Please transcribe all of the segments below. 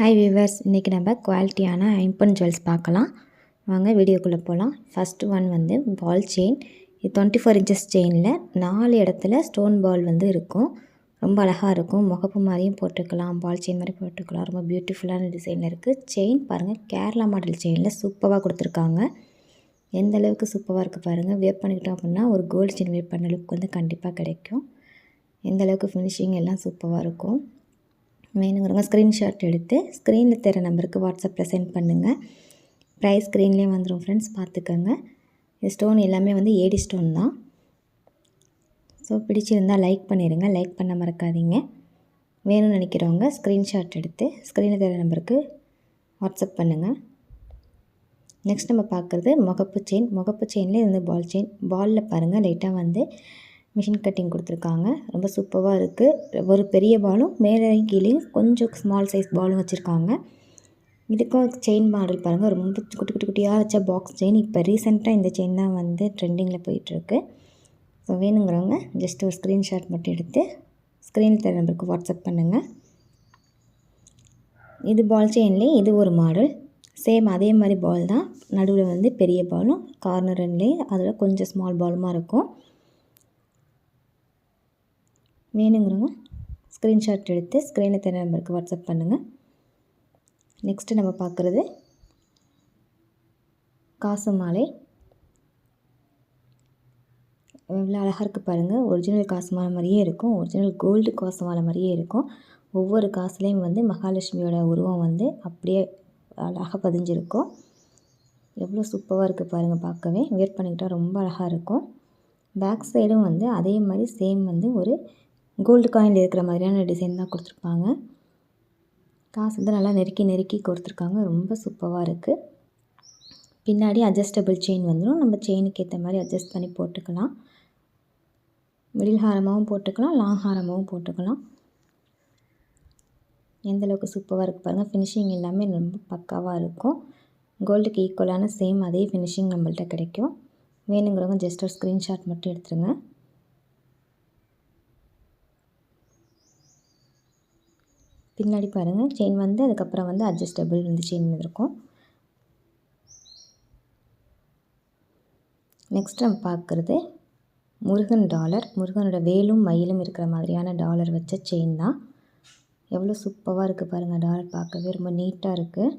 Hi viewers, இன்றைக்கி நம்ம குவாலிட்டியான ஐம்பொன் ஜுவல்ஸ் பார்க்கலாம். வாங்க வீடியோக்குள்ளே போகலாம். ஃபஸ்ட்டு ஒன் வந்து பால் செயின். இது 24 இன்ச்சஸ் செயினில் 4 இடத்துல ஸ்டோன் பால் வந்து இருக்கும். ரொம்ப அழகாக இருக்கும். முகப்பு மாதிரியும் போட்டுக்கலாம், பால் செயின் மாதிரி போட்டுக்கலாம். ரொம்ப பியூட்டிஃபுல்லான டிசைனில் இருக்குது. செயின் பாருங்கள், கேரளா மாடல் செயினில் சூப்பராக கொடுத்துருக்காங்க. எந்த அளவுக்கு சூப்பராக இருக்குது பாருங்கள். வேர் பண்ணிக்கிட்டோம் அப்படின்னா ஒரு கோல்டு செயின் வேர் பண்ண லுக் வந்து கண்டிப்பாக கிடைக்கும். எந்த அளவுக்கு ஃபினிஷிங் எல்லாம் சூப்பராக இருக்கும். வேணுங்கிறவங்க ஸ்க்ரீன்ஷாட் எடுத்து ஸ்க்ரீனில் தர நம்பருக்கு வாட்ஸ்அப்பில் சென்ட் பண்ணுங்கள். ப்ரைஸ் ஸ்க்ரீன்லேயே வந்துடும் ஃப்ரெண்ட்ஸ், பார்த்துக்கோங்க. இந்த ஸ்டோன் எல்லாமே வந்து ஏடி ஸ்டோன் தான். ஸோ பிடிச்சிருந்தால் லைக் பண்ணிடுங்க, லைக் பண்ண மறக்காதீங்க. வேணும்னு நினைக்கிறவங்க ஸ்க்ரீன்ஷாட் எடுத்து ஸ்க்ரீனில் தர நம்பருக்கு வாட்ஸ்அப் பண்ணுங்கள். நெக்ஸ்ட் நம்ம பார்க்குறது முகப்பு செயின். முகப்பு செயின்லேயே வந்து பால் செயின். பாலில் பாருங்கள் லைட்டாக வந்து மிஷின் கட்டிங் கொடுத்துருக்காங்க. ரொம்ப சூப்பராக இருக்குது. ஒரு பெரிய பாலும் மேலேயும் கீழேயும் கொஞ்சம் ஸ்மால் சைஸ் பாலும் வச்சுருக்காங்க. இதுக்கும் செயின் மாடல் பாருங்கள், ரொம்ப குட்டி குட்டி குட்டியாக வச்ச பாக்ஸ் செயின். இப்போ ரீசெண்டாக இந்த செயின் தான் வந்து ட்ரெண்டிங்கில் போயிட்டுருக்கு. ஸோ வேணுங்கிறவங்க ஜஸ்ட் ஒரு ஸ்க்ரீன்ஷாட் மட்டும் எடுத்து ஸ்க்ரீனில் தர நம்பருக்கு வாட்ஸ்அப் பண்ணுங்கள். இது பால் செயின்லேயே இது ஒரு மாடல். சேம் அதே மாதிரி பால் தான். நடுவில் வந்து பெரிய பாலும் கார்னர் ரெண்டுலேயே அதில் கொஞ்சம் ஸ்மால் பாலுமாக இருக்கும். வேணுங்கிறவங்க ஸ்க்ரீன்ஷாட் எடுத்து ஸ்க்ரீனில் தர நம்பருக்கு வாட்ஸ்அப் பண்ணுங்கள். நெக்ஸ்ட்டு நம்ம பார்க்குறது காசு மாலை. எவ்வளோ அழகாக இருக்குது பாருங்கள். ஒரிஜினல் காசு மாலை மாதிரியே இருக்கும். ஒரிஜினல் கோல்டு காசு மாலை மாதிரியே இருக்கும். ஒவ்வொரு காசுலேயும் வந்து மகாலட்சுமியோட உருவம் வந்து அப்படியே அழகாக பதிஞ்சிருக்கும். எவ்வளோ சூப்பராக இருக்குது பாருங்கள். பார்க்கவே வேர் பண்ணிக்கிட்டால் ரொம்ப அழகாக இருக்கும். பேக் சைடும் வந்து அதே மாதிரி சேம் வந்து ஒரு கோல்டு காயினில் இருக்கிற மாதிரியான டிசைன் தான் கொடுத்துருப்பாங்க. காசு வந்து நல்லா நெருக்கி நெருக்கி கொடுத்துருக்காங்க. ரொம்ப சூப்பராக இருக்குது. பின்னாடி அட்ஜஸ்டபிள் செயின் வந்துடும். நம்ம செயினுக்கு ஏற்ற மாதிரி அட்ஜஸ்ட் பண்ணி போட்டுக்கலாம். மிடில் ஹாரமாகவும் போட்டுக்கலாம், லாங் ஹாரமாகவும் போட்டுக்கலாம். எந்தளவுக்கு சூப்பராக இருக்குது பாருங்கள். ஃபினிஷிங் எல்லாமே ரொம்ப பக்காவாக இருக்கும். கோல்டுக்கு ஈக்குவலான சேம் அதே ஃபினிஷிங் நம்மள்ட்ட கிடைக்கும். வேணுங்கிறவங்க ஜஸ்ட் ஒரு ஸ்க்ரீன்ஷாட் மட்டும் எடுத்துருங்க. பின்னாடி பாருங்கள் செயின் வந்து அதுக்கப்புறம் வந்து அட்ஜஸ்டபிள் வந்து செயின் இருக்கும். நெக்ஸ்ட் நம்ம பார்க்குறது முருகன் டாலர். முருகனோட வேலும் மயிலும் இருக்கிற மாதிரியான டாலர் வச்ச செயின் தான். எவ்வளோ சூப்பராக இருக்குது பாருங்கள். டாலர் பார்க்கவே ரொம்ப நீட்டாக இருக்குது.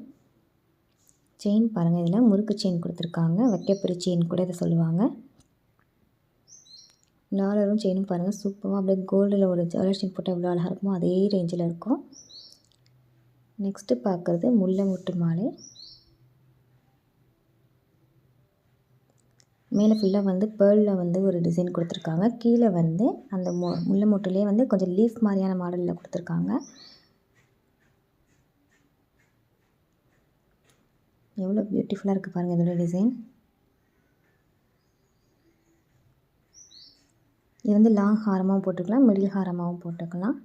செயின் பாருங்கள், இதில் முறுக்கு செயின் கொடுத்துருக்காங்க. வைக்கப்புரி செயின் கூட இதை சொல்லுவாங்க. டாலரும் செயினும் பாருங்கள் சூப்பராக அப்படியே கோல்டில் ஒரு ஜுவல்லரி செயின் போட்டால் எவ்வளோ அழகாக இருக்குமோ அதே ரேஞ்சில் இருக்கும். நெக்ஸ்ட்டு பார்க்குறது முல்லை முட்டு மாலை. மேலே ஃபுல்லாக வந்து பேர்லில் வந்து ஒரு டிசைன் கொடுத்துருக்காங்க. கீழே வந்து அந்த முல்லை முட்டுலேயே வந்து கொஞ்சம் லீஃப் மாதிரியான மாடலில் கொடுத்துருக்காங்க. எவ்வளோ பியூட்டிஃபுல்லாக இருக்குது பாருங்கள் இதோட டிசைன். இது வந்து லாங் ஹாரமாகவும் போட்டுக்கலாம், மிடில் ஹாரமாகவும் போட்டுக்கலாம்.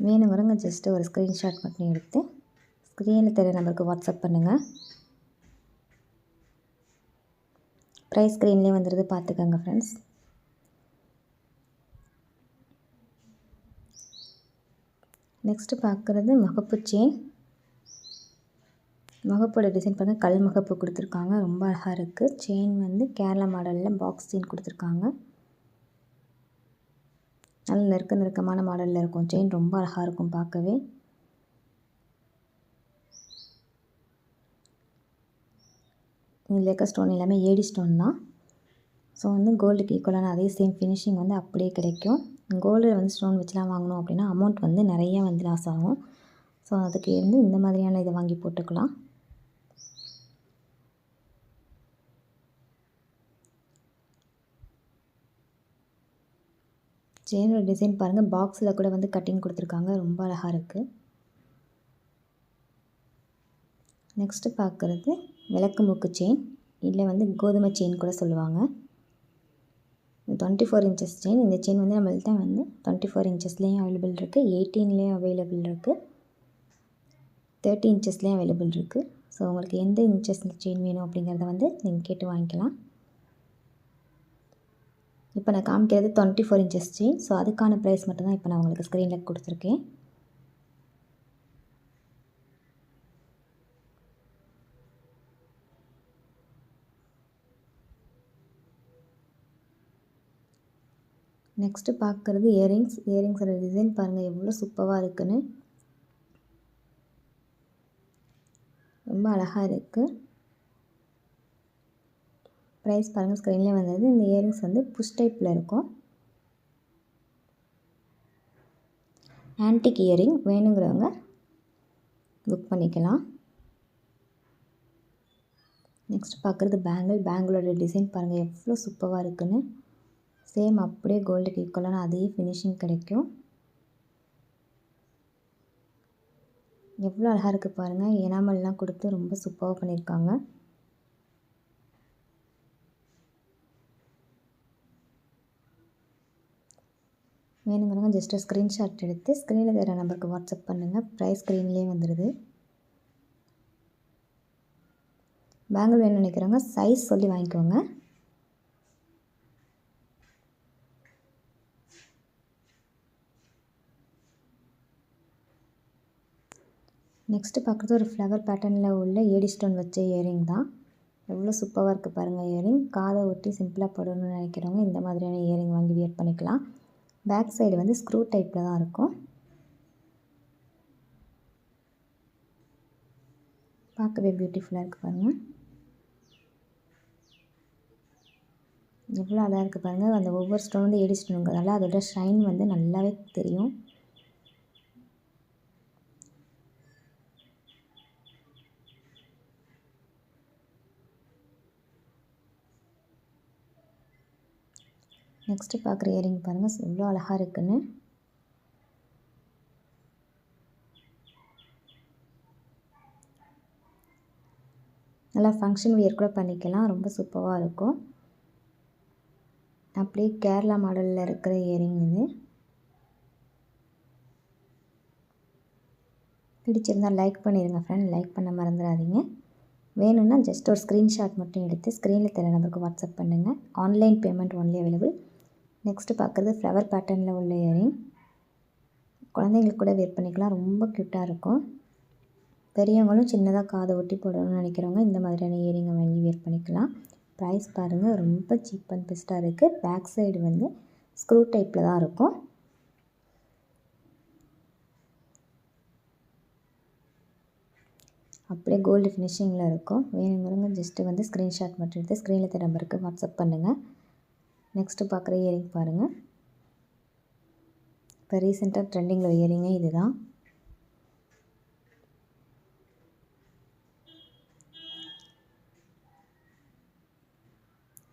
வேணுங்கிறவங்க ஜஸ்ட்டு ஒரு ஸ்க்ரீன்ஷாட் மட்டும் எடுத்து ஸ்க்ரீனில் தெரிய நம்பருக்கு வாட்ஸ்அப் பண்ணுங்கள். ப்ரைஸ் ஸ்க்ரீன்லேயே வந்துடுது, பார்த்துக்கோங்க ஃப்ரெண்ட்ஸ். நெக்ஸ்ட்டு பார்க்குறது முகப்பு செயின். முகப்போட டிசைன் பாருங்கள், கல் முகப்பு கொடுத்துருக்காங்க. ரொம்ப அழகாக இருக்குது. செயின் வந்து கேரளா மாடலில் பாக்ஸ் செயின் கொடுத்துருக்காங்க. நல்ல நெருக்கமான மாடலில் இருக்கும். செயின் ரொம்ப அழகாக இருக்கும் பார்க்கவே. இதில் இருக்க ஸ்டோன் எல்லாமே ஏடி ஸ்டோன் தான். ஸோ வந்து கோல்டுக்கு ஈக்குவலான அதே சேம் ஃபினிஷிங் வந்து அப்படியே கிடைக்கும். கோல்டில் வந்து ஸ்டோன் வச்சுலாம் வாங்கணும் அப்படின்னா அமௌண்ட் வந்து நிறைய வந்து லாஸ் ஆகும். ஸோ அதுக்கு வந்து இந்த மாதிரியான இதை வாங்கி போட்டுக்கலாம். செயினோட டிசைன் பாருங்கள், பாக்ஸில் கூட வந்து கட்டிங் கொடுத்துருக்காங்க. ரொம்ப அழகாக இருக்குது. நெக்ஸ்ட்டு பார்க்குறது விளக்கு மூக்கு செயின். இதில் வந்து கோதுமை செயின் கூட சொல்லுவாங்க. 24 இன்ச்சஸ் செயின். இந்த செயின் வந்து நம்மள்ட்ட வந்து 24 இன்ச்சஸ்லேயும் அவைலபிள் இருக்குது, 18லேயும் அவைலபிள் இருக்குது, 30 இன்ச்சஸ்லேயும் அவைலபிள் இருக்குது. ஸோ உங்களுக்கு எந்த இன்ச்சஸ் செயின் வேணும் அப்படிங்கிறத வந்து நீங்கள் கேட்டு வாங்கிக்கலாம். இப்போ நான் காமிக்கிறது 24 இன்ச்சஸ் செயின். ஸோ அதுக்கான ப்ரைஸ் மட்டும்தான் இப்போ நான் உங்களுக்கு ஸ்க்ரீனில் கொடுத்துருக்கேன். நெக்ஸ்ட்டு பார்க்குறது இயரிங்ஸோட டிசைன் பாருங்கள் எவ்வளோ சூப்பராக இருக்குன்னு. ரொம்ப அழகாக இருக்குது. ப்ரைஸ் பாருங்கள் ஸ்க்ரீன்லேயே வந்தது. இந்த இயரிங்ஸ் வந்து புஷ் டைப்பில் இருக்கும். ஆன்டிக் இயரிங் வேணுங்கிறவங்க புக் பண்ணிக்கலாம். நெக்ஸ்ட் பார்க்குறது பேங்கிளோட டிசைன் பாருங்கள் எவ்வளோ சூப்பராக இருக்குன்னு. சேம் அப்படியே கோல்டுக்கு ஈக்குவலான அதே ஃபினிஷிங் கிடைக்கும். எவ்வளோ அழகாக இருக்குது பாருங்கள். எனாமல்லாம் கொடுத்து ரொம்ப சூப்பராக பண்ணியிருக்காங்க. வேணுங்கிறவங்க ஜஸ்ட் ஸ்க்ரீன்ஷாட் எடுத்து ஸ்க்ரீனில் தர நம்பருக்கு வாட்ஸ்அப் பண்ணுங்கள். ப்ரைஸ் ஸ்க்ரீன்லேயே வந்துடுது. பேங்கிள் வேணும்னு நினைக்கிறவங்க சைஸ் சொல்லி வாங்கிக்கோங்க. நெக்ஸ்ட்டு பார்க்குறது ஒரு ஃப்ளவர் பேட்டர்னில் உள்ள ஏடி ஸ்டோன் வச்ச இயரிங் தான். எவ்வளோ சூப்பராக இருக்குது பாருங்கள் இயரிங். காதை ஒட்டி சிம்பிளாக போடணும்னு நினைக்கிறவங்க இந்த மாதிரியான இயரிங் வாங்கி வியர் பண்ணிக்கலாம். பேக் சைடு வந்து ஸ்க்ரூ டைப்பில் தான் இருக்கும். பார்க்கவே பியூட்டிஃபுல்லாக இருக்குது பாருங்கள். எவ்வளோ அழகாக இருக்குது பாருங்கள். அந்த ஒவ்வொரு ஸ்டோன் வந்து ஏடி ஸ்டோனுங்கிறதால அதோட ஷைன் வந்து நல்லாவே தெரியும். நெக்ஸ்ட்டு பார்க்குற இயரிங் பாருங்கள் எவ்வளோ அழகாக இருக்குன்னு. நல்லா ஃபங்க்ஷன் வியர் கூட பண்ணிக்கலாம். ரொம்ப சூப்பராக இருக்கும். அப்படியே கேரளா மாடலில் இருக்கிற இயரிங் இது. பிடிச்சிருந்தால் லைக் பண்ணிடுங்க ஃப்ரெண்ட். லைக் பண்ண மறந்துடாதீங்க. வேணும்னா ஜஸ்ட் ஒரு ஸ்க்ரீன்ஷாட் மட்டும் எடுத்து ஸ்க்ரீனில் தர நம்பருக்கு வாட்ஸ்அப் பண்ணுங்கள். Online payment only available. Next பார்க்குறது ஃப்ளவர் பேட்டர்னில் உள்ள இயரிங். குழந்தைங்களுக்கு கூட வேர் பண்ணிக்கலாம். ரொம்ப க்யூட்டாக இருக்கும். பெரியவங்களும் சின்னதாக காதை ஒட்டி போடணும்னு நினைக்கிறவங்க இந்த மாதிரியான இயரிங்கை வாங்கி வேர் பண்ணிக்கலாம். ப்ரைஸ் பாருங்கள் ரொம்ப சீப் அண்ட் பெஸ்ட்டாக இருக்குது. பேக் சைடு வந்து ஸ்க்ரூ டைப்பில் தான் இருக்கும். அப்படியே கோல்டு ஃபினிஷிங்கில் இருக்கும். வேணுங்கிறவங்க ஜஸ்ட்டு வந்து ஸ்க்ரீன்ஷாட் மட்டும் எடுத்து ஸ்க்ரீனில் தர நம்பருக்கு வாட்ஸ்அப் பண்ணுங்கள். நெக்ஸ்ட்டு பார்க்குற இயரிங் பாருங்கள். இப்போ ரீசெண்டாக ட்ரெண்டிங்கில் இயரிங்கே இது தான்.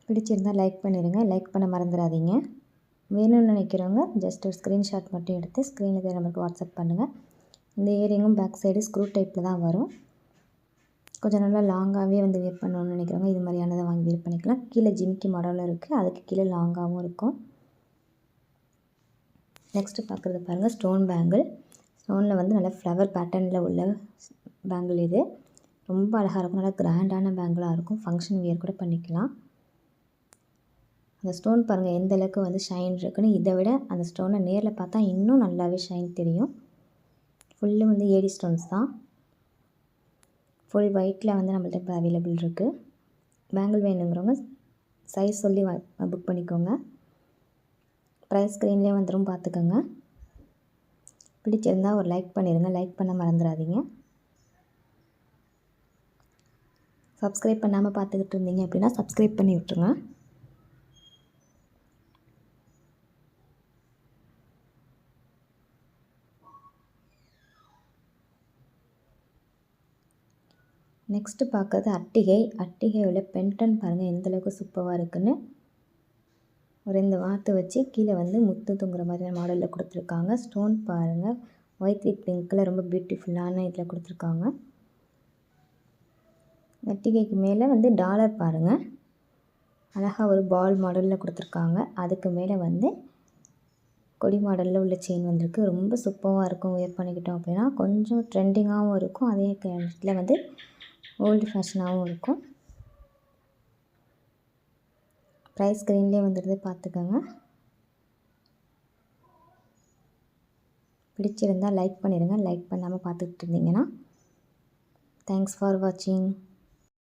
பிடிச்சிருந்தால் லைக் பண்ணிடுங்க. லைக் பண்ண மறந்துடாதீங்க. வேணும்னு நினைக்கிறவங்க ஜஸ்ட் ஒரு ஸ்க்ரீன்ஷாட் மட்டும் எடுத்து ஸ்க்ரீனில் தர நம்பருக்கு வாட்ஸ்அப் பண்ணுங்கள். இந்த இயரிங்கும் பேக் சைடு ஸ்க்ரூ டைப்பில் தான் வரும். கொஞ்சம் நல்லா லாங்காகவே வந்து வேர் பண்ணணும்னு நினைக்கிறவங்க இது மாதிரியானதை வாங்கி வேர் பண்ணிக்கலாம். கீழே ஜிமிக்கி மாடலில் இருக்குது. அதுக்கு கீழே லாங்காகவும் இருக்கும். நெக்ஸ்ட்டு பார்க்குறது பாருங்கள் ஸ்டோன் பேங்கிள். ஸ்டோனில் வந்து நல்லா ஃப்ளவர் பேட்டர்னில் உள்ள பேங்கிள் இது. ரொம்ப அழகாக இருக்கும். நல்லா கிராண்டான பேங்கிளாக இருக்கும். ஃபங்க்ஷன் வியர் கூட பண்ணிக்கலாம். அந்த ஸ்டோன் பாருங்கள் எந்த அளவுக்கு வந்து ஷைன் இருக்குன்னு. இதை விட அந்த ஸ்டோனை நேரில் பார்த்தா இன்னும் நல்லாவே ஷைன் தெரியும். ஃபுல்லு வந்து ஏடி ஸ்டோன்ஸ் தான். ஃபுல் ஒயிட்டில் வந்து நம்மள்ட்ட இப்போ அவைலபிள் இருக்குது. பேங்கிள் வேணுங்கிறவங்க சைஸ் சொல்லி புக் பண்ணிக்கோங்க. ப்ரைஸ் ஸ்க்ரீன்லேயே வந்துடும் பார்த்துக்கோங்க. பிடிச்சிருந்தால் ஒரு லைக் பண்ணிடுங்க. லைக் பண்ண மறந்துடாதீங்க. சப்ஸ்கிரைப் பண்ணாமல் பார்த்துக்கிட்டு இருந்தீங்க அப்படின்னா சப்ஸ்கிரைப் பண்ணி விட்ருங்க. நெக்ஸ்ட்டு பார்க்குறது அட்டிகையோட பென்டன் பாருங்கள் எந்தளவுக்கு சூப்பராக இருக்குன்னு. ஒரு இந்த வாத்து வச்சு கீழே வந்து முத்து தொங்குற மாதிரியான மாடலில் கொடுத்துருக்காங்க. ஸ்டோன் பாருங்கள் ஒயிட் வித் பிங்க்கில் ரொம்ப பியூட்டிஃபுல்லான இதில் கொடுத்துருக்காங்க. அட்டிகைக்கு மேலே வந்து டாலர் பாருங்கள் அழகாக ஒரு பால் மாடலில் கொடுத்துருக்காங்க. அதுக்கு மேலே வந்து கொடி மாடலில் உள்ள செயின் வந்திருக்கு. ரொம்ப சூப்பராக இருக்கும். வேர் பண்ணிக்கிட்டோம் அப்படின்னா கொஞ்சம் ட்ரெண்டிங்காகவும் இருக்கும். அதே நேரத்தில் வந்து ஓல்டு ஃபேஷனாகவும் இருக்கும். ப்ரைஸ் ஸ்க்ரீன்லேயே வந்துடுது, பார்த்துக்கோங்க. பிடிச்சிருந்தால் லைக் பண்ணிடுங்க. லைக் பண்ணாமல் பார்த்துக்கிட்டு இருந்தீங்கன்னா. தேங்க்ஸ் ஃபார் வாட்சிங்.